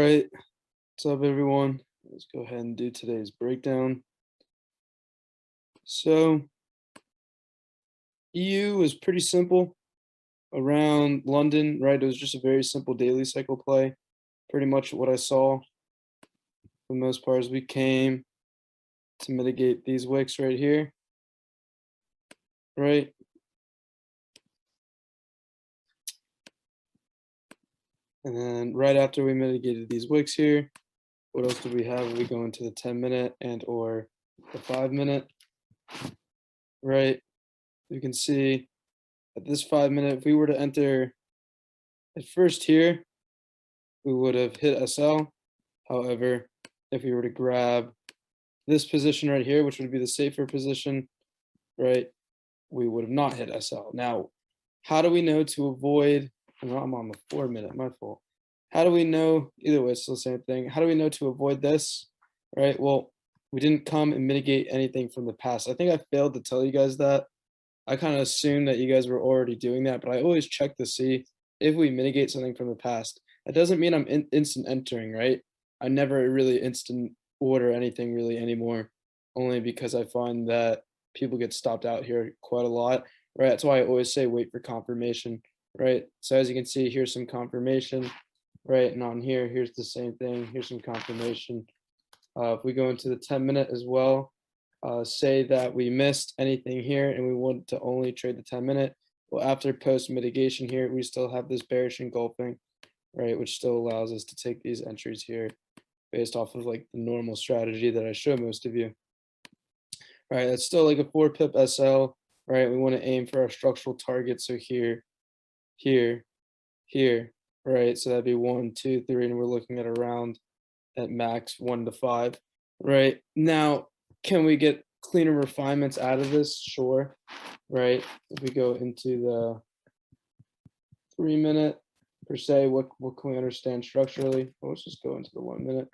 right, what's up, everyone? Let's go ahead and do today's breakdown. So, EU was pretty simple around London, right? It was just a very simple daily cycle play. Pretty much what I saw for the most part as we came to mitigate these wicks right here, right? And then right after we mitigated these wicks here, what else do we have? We go into the 10-minute and or the 5-minute, right? You can see at this 5-minute, if we were to enter at first here, we would have hit SL. However, if we were to grab this position right here, which would be the safer position, right, we would have not hit SL. Now, how do we know to avoid, I'm on the 4-minute, my fault. How do we know, either way, it's still the same thing. How do we know to avoid this, right? Well, we didn't come and mitigate anything from the past. I think I failed to tell you guys that. I kind of assumed that you guys were already doing that, but I always check to see if we mitigate something from the past. That doesn't mean I'm instant entering, right? I never really instant order anything really anymore, only because I find that people get stopped out here quite a lot, right? That's why I always say wait for confirmation, right? So as you can see, here's some confirmation, right? And on here, here's the same thing. Here's some confirmation. If we go into the 10-minute as well, say that we missed anything here and we want to only trade the 10-minute. Well, after post mitigation here, we still have this bearish engulfing, right? Which still allows us to take these entries here based off of like the normal strategy that I show most of you. All right, that's still like a 4 pip SL, right? We want to aim for our structural target. So here, here, here, right? So that'd be 1, 2, 3, and we're looking at around at max 1 to 5, right? Now, can we get cleaner refinements out of this? Sure, right? If we go into the 3-minute per se, what can we understand structurally? Well, let's just go into the 1-minute.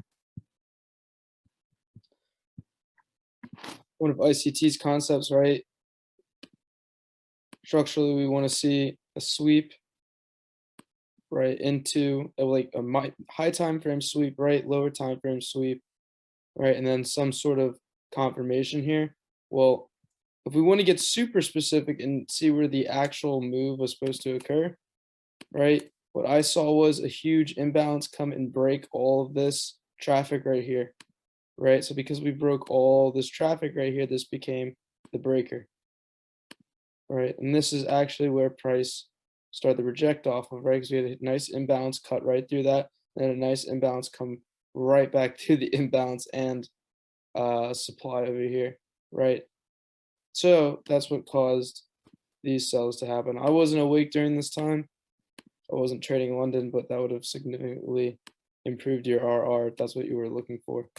One of ICT's concepts, right? Structurally, we want to see a sweep, right, into like a high time frame sweep, right, lower time frame sweep, right, and then some sort of confirmation here. Well, if we want to get super specific and see where the actual move was supposed to occur, right, what I saw was a huge imbalance come and break all of this traffic right here, right? So because we broke all this traffic right here, this became the breaker, right? And this is actually where price started to reject off of, right? Because we had a nice imbalance cut right through that, and a nice imbalance come right back to the imbalance and supply over here, right? So that's what caused these sells to happen. I wasn't awake during this time. I wasn't trading London, but that would have significantly improved your RR if that's what you were looking for.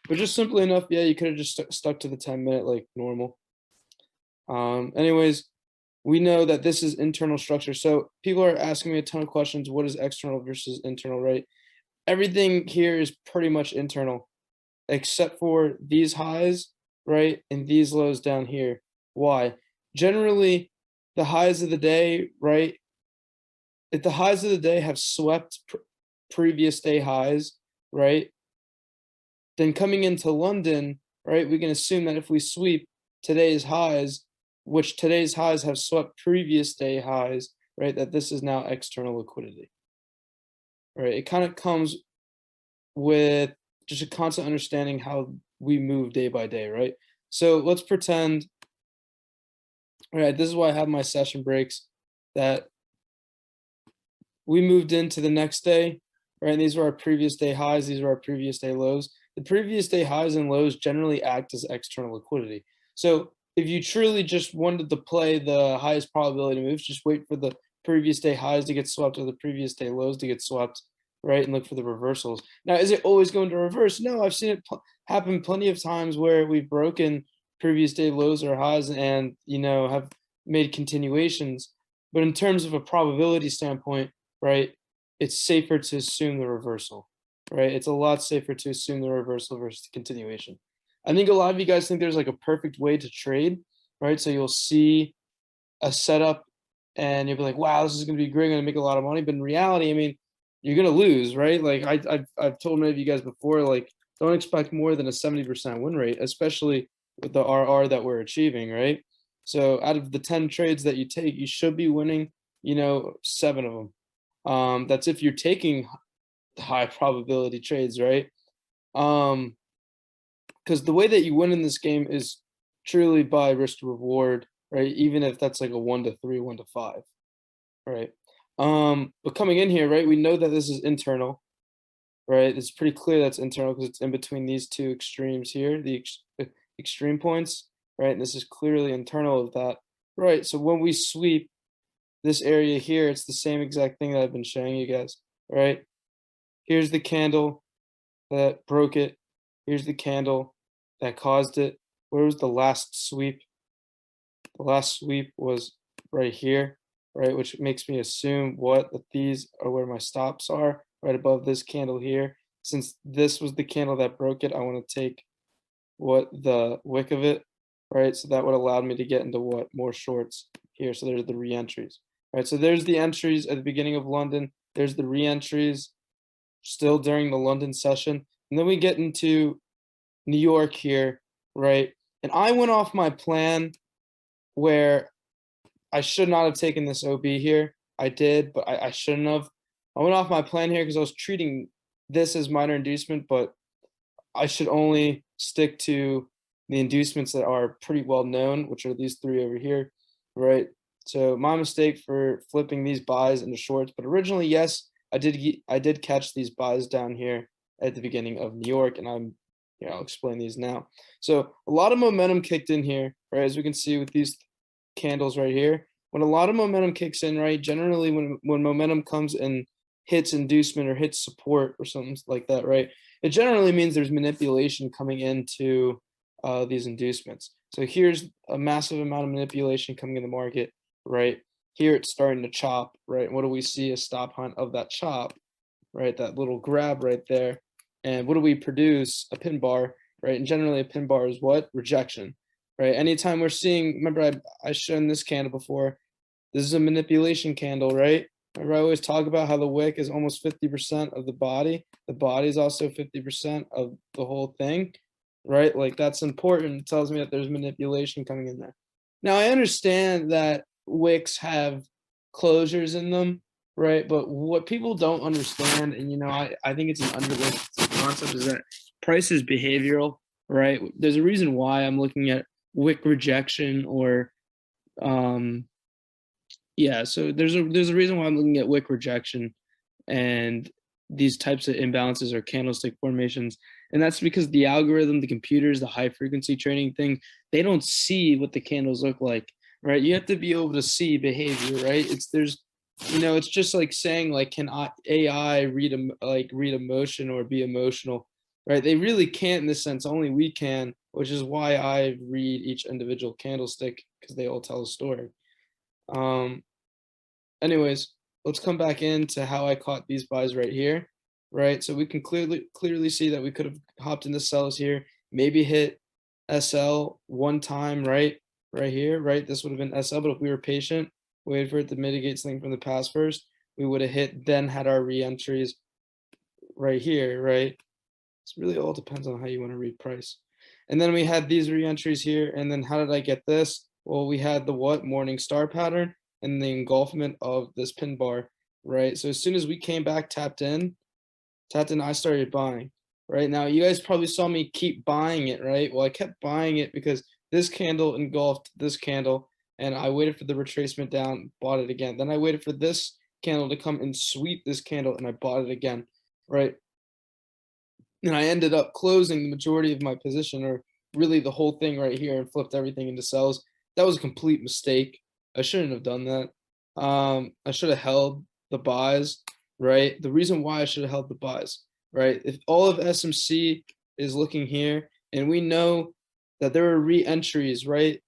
But just simply enough, yeah, you could have just stuck to the 10-minute like normal. Anyways, we know that this is internal structure. So people are asking me a ton of questions. What is external versus internal, right? Everything here is pretty much internal, except for these highs, right? And these lows down here. Why? Generally, the highs of the day, right? If the highs of the day have swept previous day highs, right? Then coming into London, right, we can assume that if we sweep today's highs, which today's highs have swept previous day highs, right, that this is now external liquidity, right? It kind of comes with just a constant understanding how we move day by day, right? So let's pretend, right, this is why I have my session breaks, that we moved into the next day, right? And these were our previous day highs, these were our previous day lows. The previous day highs and lows generally act as external liquidity. So if you truly just wanted to play the highest probability moves, just wait for the previous day highs to get swept or the previous day lows to get swept, right? And look for the reversals. Now, is it always going to reverse? No, I've seen it happen plenty of times where we've broken previous day lows or highs and, you know, have made continuations. But in terms of a probability standpoint, right, it's safer to assume the reversal, right? It's a lot safer to assume the reversal versus the continuation. I think a lot of you guys think there's like a perfect way to trade, right? So you'll see a setup and you'll be like, wow, this is going to be great. I'm going to make a lot of money. But in reality, I mean, you're gonna lose, right? Like I've told many of you guys before, like don't expect more than a 70% win rate, especially with the RR that we're achieving, right? So out of the 10 trades that you take, you should be winning, 7 of them. That's if you're taking high probability trades, right? Because the way that you win in this game is truly by risk to reward, right? Even if that's like a 1 to 3, 1 to 5, right? But coming in here, right, we know that this is internal, right? It's pretty clear that's internal because it's in between these two extremes here, the extreme points, right? And this is clearly internal of that, right? So when we sweep this area here, it's the same exact thing that I've been showing you guys, right? Here's the candle that broke it. Here's the candle that caused it. Where was the last sweep? The last sweep was right here, right? Which makes me assume that these are where my stops are, right above this candle here. Since this was the candle that broke it, I want to take the wick of it, right? So that would allow me to get into more shorts here. So there's the re-entries, right? So there's the entries at the beginning of London. There's the re-entries still during the London session. And then we get into New York here, right? And I went off my plan where I should not have taken this OB here. I did, but I shouldn't have. I went off my plan here because I was treating this as minor inducement, but I should only stick to the inducements that are pretty well known, which are these 3 over here, right? So my mistake for flipping these buys into shorts, but originally, yes, I did catch these buys down here at the beginning of New York, and I'll explain these now. So a lot of momentum kicked in here, right? As we can see with these candles right here, when a lot of momentum kicks in, right? Generally, when momentum comes and hits inducement or hits support or something like that, right? It generally means there's manipulation coming into these inducements. So here's a massive amount of manipulation coming in the market, right? Here it's starting to chop, right? What do we see? A stop hunt of that chop, right? That little grab right there. And what do we produce? A pin bar, right? And generally a pin bar is what? Rejection, right? Anytime we're seeing, remember I shown this candle before, this is a manipulation candle, right? Remember I always talk about how the wick is almost 50% of the body. The body is also 50% of the whole thing, right? Like that's important. It tells me that there's manipulation coming in there. Now I understand that wicks have closures in them, right? But what people don't understand, and I think it's an underlooked concept, is that price is behavioral, right? There's a reason why I'm looking at wick rejection or so there's a reason why I'm looking at wick rejection and these types of imbalances or candlestick formations. And that's because the algorithm, the computers, the high frequency trading thing, they don't see what the candles look like, right? You have to be able to see behavior, right? It's just like saying, like, can AI read emotion or be emotional, right? They really can't in this sense. Only we can, which is why I read each individual candlestick, because they all tell a story. Anyways, let's come back into how I caught these buys right here, right? So we can clearly see that we could have hopped into sells here, maybe hit SL one time, right here, right? This would have been SL, but if we were patient, waited for it to mitigate something from the past first, we would have hit, then had our re-entries right here, right? It's really all depends on how you want to read price. And then we had these re-entries here, and then how did I get this? Well, we had the morning star pattern and the engulfment of this pin bar, right? So as soon as we came back, tapped in, I started buying, right? Now, you guys probably saw me keep buying it, right? Well, I kept buying it because this candle engulfed this candle, and I waited for the retracement down, bought it again. Then I waited for this candle to come and sweep this candle, and I bought it again, right? And I ended up closing the majority of my position, or really the whole thing right here, and flipped everything into sells. That was a complete mistake. I shouldn't have done that. I should have held the buys, right? The reason why I should have held the buys, right? If all of SMC is looking here, and we know that there are re-entries right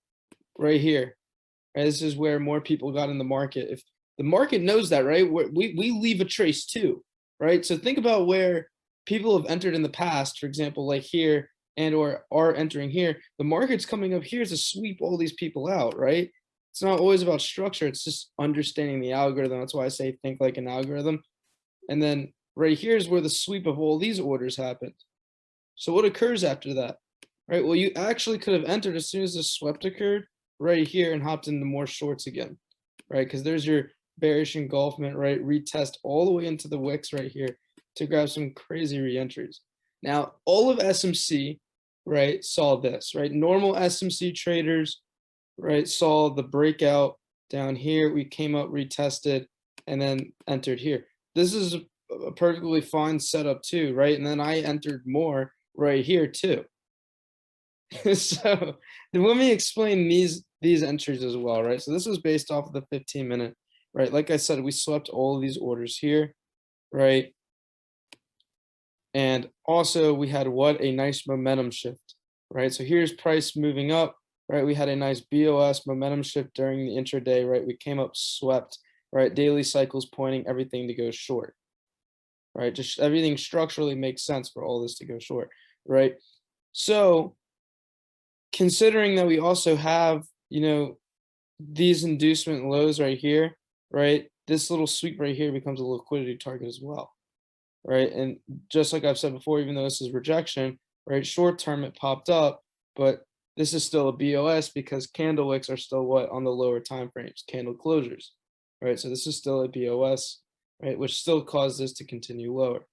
here, right? This is where more people got in the market. If the market knows that, right, we leave a trace too, right? So think about where people have entered in the past, for example, like here, and or are entering here. The market's coming up here to sweep all these people out, right? It's not always about structure. It's just understanding the algorithm. That's why I say think like an algorithm. And then right here is where the sweep of all these orders happened. So what occurs after that? Right, well, you actually could have entered as soon as the swept occurred right here and hopped into more shorts again, right? Because there's your bearish engulfment, right? Retest all the way into the wicks right here to grab some crazy re-entries. Now, all of SMC, right, saw this, right? Normal SMC traders, right, saw the breakout down here. We came up, retested, and then entered here. This is a perfectly fine setup too, right? And then I entered more right here too. So let me explain these entries as well, right? So this was based off of the 15-minute, right? Like I said, we swept all of these orders here, right? And also we had what? A nice momentum shift, right? So here's price moving up, right? We had a nice BOS momentum shift during the intraday, right? We came up, swept, right? Daily cycles pointing everything to go short, right? Just everything structurally makes sense for all this to go short, right? So considering that we also have, you know, these inducement lows right here, right? This little sweep right here becomes a liquidity target as well, right? And just like I've said before, even though this is rejection, right? Short term it popped up, but this is still a BOS because candle wicks are still what on the lower time frames, candle closures, right? So this is still a BOS, right? Which still caused this to continue lower.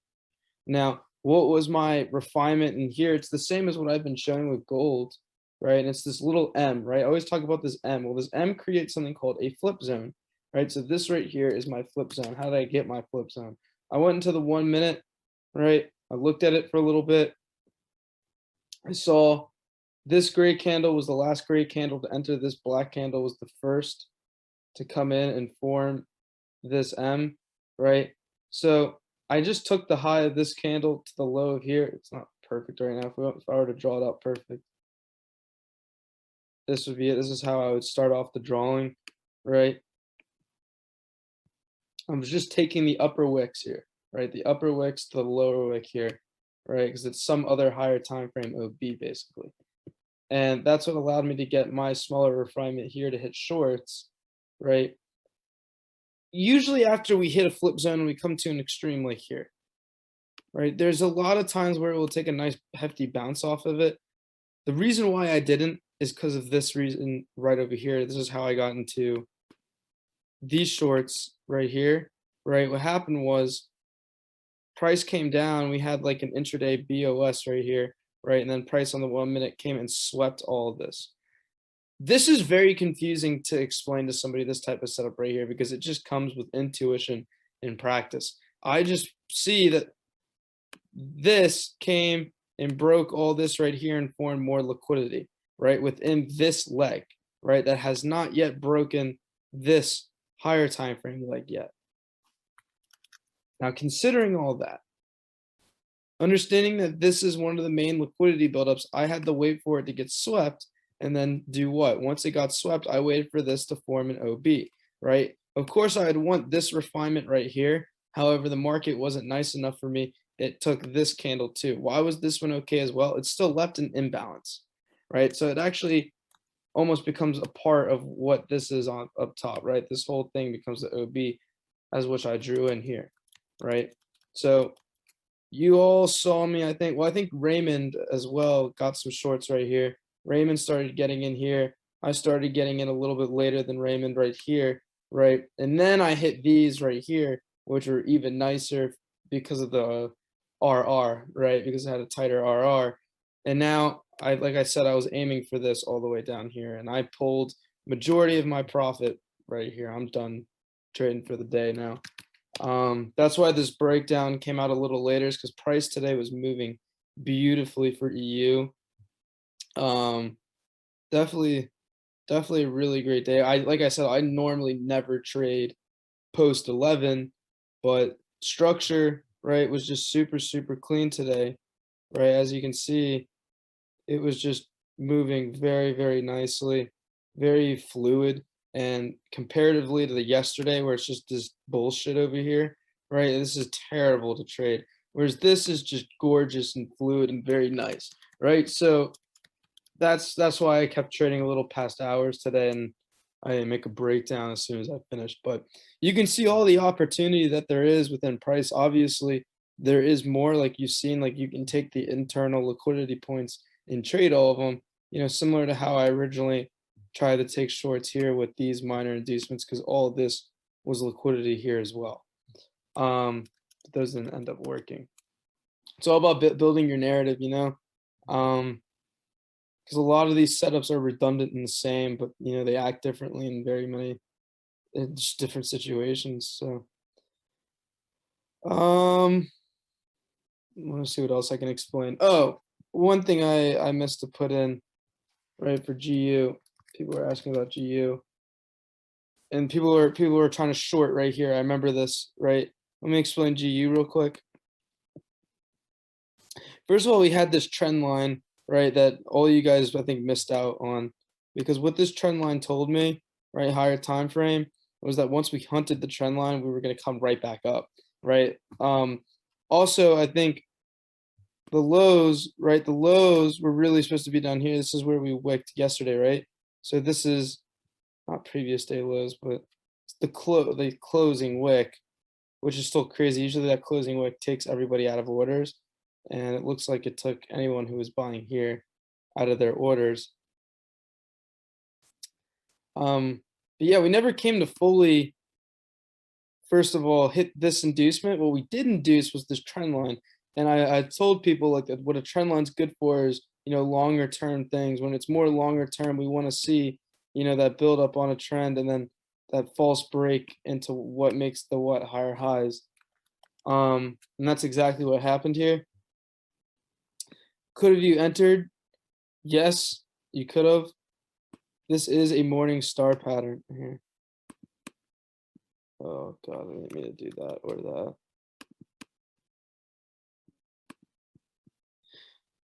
Now, what was my refinement in here? It's the same as what I've been showing with gold, right? And it's this little M, right? I always talk about this M. Well, this M creates something called a flip zone, right? So this right here is my flip zone. How did I get my flip zone? I went into the 1 minute, right? I looked at it for a little bit. I saw this gray candle was the last gray candle to enter. This black candle was the first to come in and form this M, right? So I just took the high of this candle to the low of here. It's not perfect right now. If I were to draw it out perfect, this would be it. This is how I would start off the drawing, right? I'm just taking the upper wicks here, right? The upper wicks to the lower wick here, right? Because it's some other higher time frame OB basically. And that's what allowed me to get my smaller refinement here to hit shorts, right? Usually after we hit a flip zone, we come to an extreme like here, right? There's a lot of times where it will take a nice hefty bounce off of it. The reason why I didn't is because of this reason right over here. This is how I got into these shorts right here, right? What happened was price came down. We had like an intraday BOS right here, right? And then price on the 1 minute came and swept all of this. This is very confusing to explain to somebody, this type of setup right here, because it just comes with intuition and practice. I just see that this came and broke all this right here and formed more liquidity, right, within this leg, right, that has not yet broken this higher time frame leg yet. Now, considering all that, understanding that this is one of the main liquidity buildups, I had to wait for it to get swept and then do what? Once it got swept, I waited for this to form an OB, right? Of course, I'd want this refinement right here. However, the market wasn't nice enough for me. It took this candle too. Why was this one okay as well? It's still left an imbalance, right? So it actually almost becomes a part of what this is on up top, right? This whole thing becomes the OB, as which I drew in here, right? So you all saw me, I think, well, I think Raymond as well got some shorts right here. Raymond started getting in here. I started getting in a little bit later than Raymond right here, right? And then I hit these right here, which were even nicer because of the RR, right? Because I had a tighter RR. And now, like I said, I was aiming for this all the way down here, and I pulled majority of my profit right here. I'm done trading for the day now. That's why this breakdown came out a little later, is because price today was moving beautifully for EU. Definitely a really great day. Like I said, I normally never trade post 11, but structure, right, was just super clean today, right? As you can see, it was just moving very nicely, very fluid. And comparatively to the yesterday, where it's just this bullshit over here, right? This is terrible to trade. Whereas this is just gorgeous and fluid and very nice, right? So that's why I kept trading a little past hours today. And I didn't make a breakdown as soon as I finished, but you can see all the opportunity that there is within price. Obviously, there is more like you've seen, like you can take the internal liquidity points and trade all of them, similar to how I originally tried to take shorts here with these minor inducements, because all of this was liquidity here as well. But those didn't end up working. It's all about building your narrative, because a lot of these setups are redundant and the same, but they act differently in very many just different situations. So let me see what else I can explain. Oh, one thing I missed to put in, right, for GU. People are asking about GU, and people are trying to short right here. I remember this, right? Let me explain GU real quick. First of all, we had this trend line, right, that all you guys I think missed out on, because what this trend line told me, right, higher time frame, was that once we hunted the trend line, we were going to come right back up, right? Also, I think the lows, right, the lows were really supposed to be down here. This is where we wicked yesterday, right? So this is not previous day lows, but it's the closing wick, which is still crazy. Usually that closing wick takes everybody out of orders, and it looks like it took anyone who was buying here out of their orders. But yeah, we never came to fully, first of all, hit this inducement. What we did induce was this trend line. And I told people like that what a trend line's good for is, longer term things. When it's more longer term, we want to see, that build up on a trend and then that false break into what makes the higher highs. And that's exactly what happened here. Could have you entered? Yes, you could have. This is a morning star pattern here. Oh God, I didn't mean to do that or that.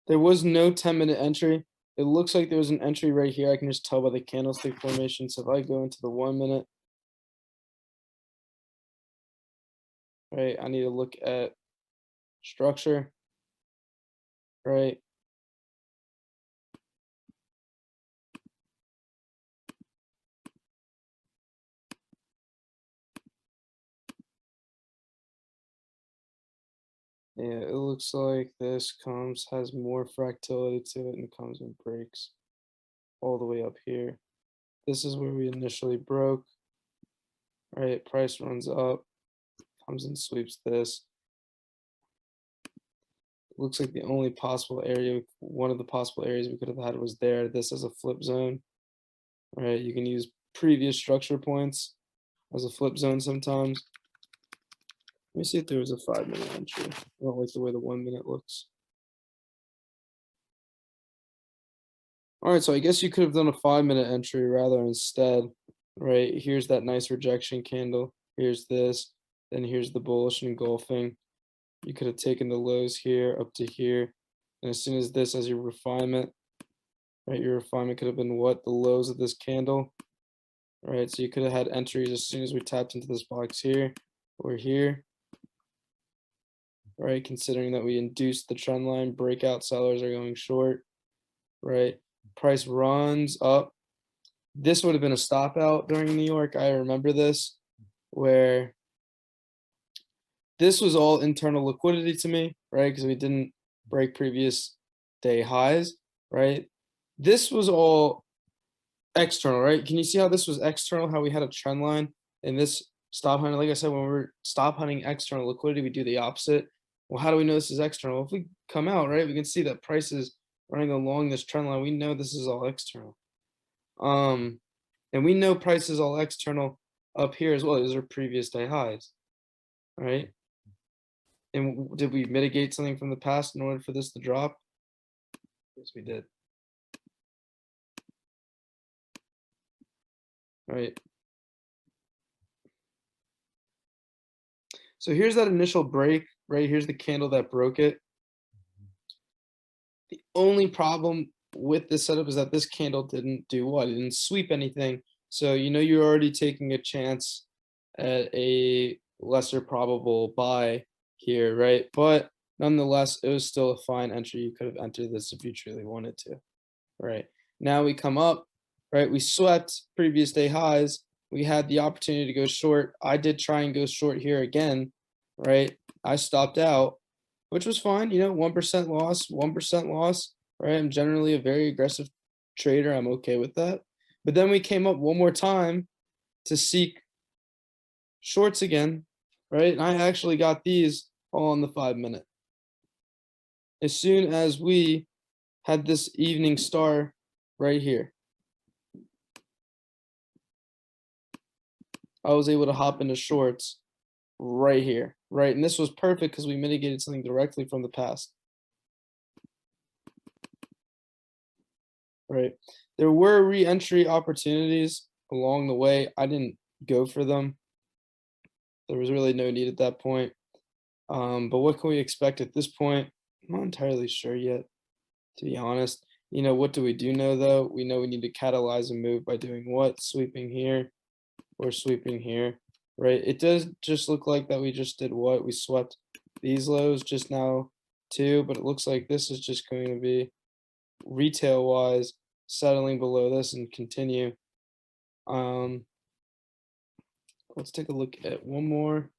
There was no 10-minute entry. It looks like there was an entry right here. I can just tell by the candlestick formation. So if I go into the 1 minute, right, I need to look at structure, right? Yeah, it looks like this has more fractality to it and comes and breaks all the way up here. This is where we initially broke, right? Price runs up, comes and sweeps this. It looks like the only possible area, one of the possible areas we could have had was there. This as a flip zone, right? You can use previous structure points as a flip zone sometimes. Let me see if there was a 5-minute entry. I don't like the way the 1 minute looks. All right, so I guess you could have done a 5-minute entry rather instead, right? Here's that nice rejection candle. Here's this. Then here's the bullish engulfing. You could have taken the lows here up to here. And as soon as this as your refinement, right? Your refinement could have been what? The lows of this candle, right? So you could have had entries as soon as we tapped into this box here or here, right? Considering that we induced the trend line, breakout sellers are going short, right? Price runs up. This would have been a stop out during New York. I remember this, where this was all internal liquidity to me, right? Because we didn't break previous day highs, right? This was all external, right? Can you see how this was external, how we had a trend line and this stop hunting? Like I said, when we're stop hunting external liquidity, we do the opposite. Well, how do we know this is external? If we come out, right, we can see that price is running along this trend line. We know this is all external. And we know price is all external up here as well. These are previous day highs, right? And did we mitigate something from the past in order for this to drop? Yes, we did. Right. So here's that initial break, right? Here's the candle that broke it. The only problem with this setup is that this candle didn't do what? It didn't sweep anything. So you're already taking a chance at a lesser probable buy here, right? But nonetheless, it was still a fine entry. You could have entered this if you truly wanted to, right? Now we come up, right? We swept previous day highs. We had the opportunity to go short. I did try and go short here again, right? I stopped out, which was fine. 1% loss, 1% loss, right? I'm generally a very aggressive trader. I'm okay with that. But then we came up one more time to seek shorts again, right? And I actually got these all on the 5-minute. As soon as we had this evening star right here, I was able to hop into shorts right here, right? And this was perfect because we mitigated something directly from the past, right? There were re-entry opportunities along the way. I didn't go for them. There was really no need at that point. But what can we expect at this point? I'm not entirely sure yet, to be honest. What do we do know, though? We know we need to catalyze a move by doing what? Sweeping here or sweeping here, right? It does just look like that we just did what? We swept these lows just now too, but it looks like this is just going to be retail-wise settling below this and continue. Let's take a look at one more.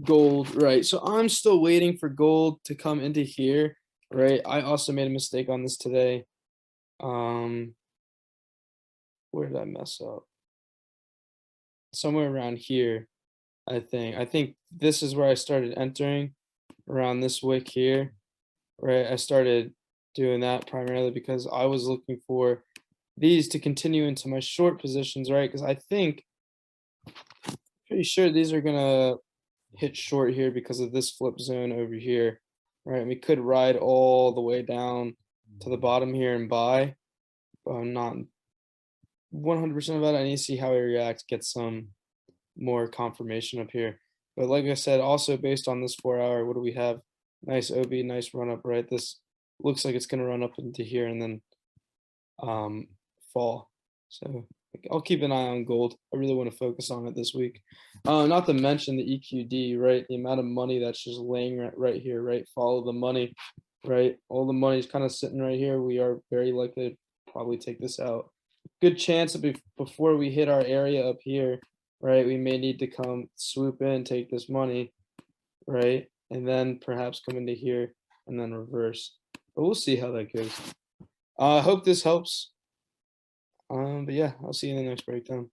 Gold, right? So I'm still waiting for gold to come into here, right? I also made a mistake on this today. Where did I mess up? Somewhere around here, I think. I think this is where I started entering, around this wick here, right? I started doing that primarily because I was looking for these to continue into my short positions, right? Because I think, pretty sure these are gonna hit short here because of this flip zone over here, right? We could ride all the way down to the bottom here and buy, but I'm not 100% about it. I need to see how he reacts, get some more confirmation up here. But like I said, also based on this 4-hour, what do we have? Nice OB, nice run up, right? This looks like it's going to run up into here and then fall. So I'll keep an eye on gold. I really want to focus on it this week. Not to mention the EQD, right? The amount of money that's just laying right here, right? Follow the money, right? All the money is kind of sitting right here. We are very likely to probably take this out. Good chance that before we hit our area up here, right? We may need to come swoop in, take this money, right? And then perhaps come into here and then reverse. But we'll see how that goes. I hope this helps. But yeah, I'll see you in the next breakdown.